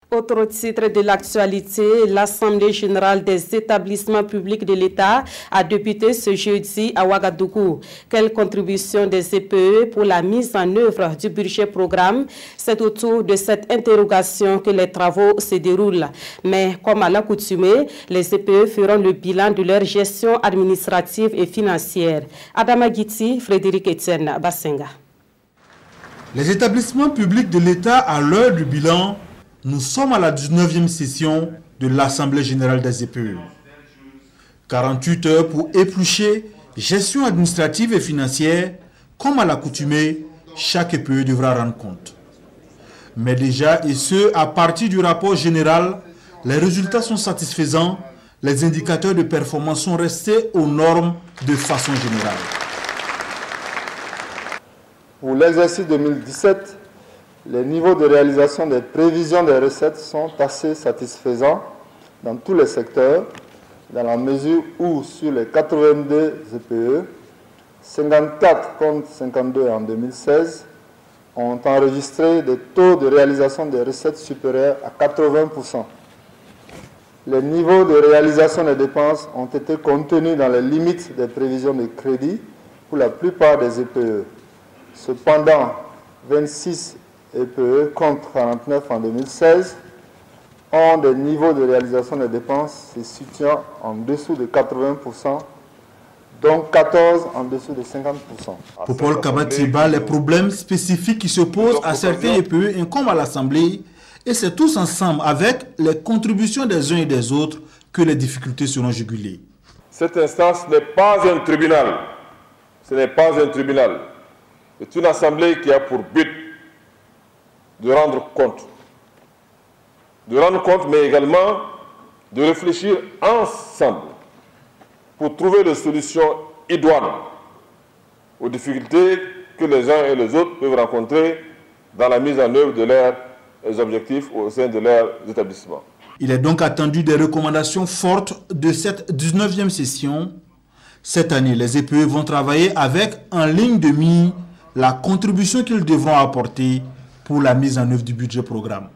Autre titre de l'actualité, l'Assemblée générale des établissements publics de l'État a débuté ce jeudi à Ouagadougou. Quelle contribution des EPE pour la mise en œuvre du budget programme? C'est autour de cette interrogation que les travaux se déroulent. Mais comme à l'accoutumée, les EPE feront le bilan de leur gestion administrative et financière. Adama Guiti, Frédéric Etienne Bassenga. Les établissements publics de l'État à l'heure du bilan. Nous sommes à la 19e session de l'Assemblée générale des EPE. 48 heures pour éplucher gestion administrative et financière. Comme à l'accoutumée, chaque EPE devra rendre compte. Mais déjà, et ce, à partir du rapport général, les résultats sont satisfaisants. Les indicateurs de performance sont restés aux normes de façon générale. Pour l'exercice 2017, les niveaux de réalisation des prévisions des recettes sont assez satisfaisants dans tous les secteurs, dans la mesure où sur les 82 EPE, 54 contre 52 en 2016 ont enregistré des taux de réalisation des recettes supérieurs à 80%. Les niveaux de réalisation des dépenses ont été contenus dans les limites des prévisions de crédit pour la plupart des EPE. Cependant, 26 EPE contre 49 en 2016 ont des niveaux de réalisation des dépenses se situant en dessous de 80%, donc 14 en dessous de 50%. Pour Paul Kabatiba, les problèmes spécifiques qui se posent à certains EPE incombent à l'Assemblée et c'est tous ensemble avec les contributions des uns et des autres que les difficultés seront jugulées. Cette instance n'est pas un tribunal. Ce n'est pas un tribunal. C'est une assemblée qui a pour but de rendre compte. De rendre compte, mais également de réfléchir ensemble pour trouver des solutions idoines aux difficultés que les uns et les autres peuvent rencontrer dans la mise en œuvre de leurs objectifs au sein de leurs établissements. Il est donc attendu des recommandations fortes de cette 19e session. Cette année, les EPE vont travailler avec en ligne de mire la contribution qu'ils devront apporter pour la mise en œuvre du budget programme.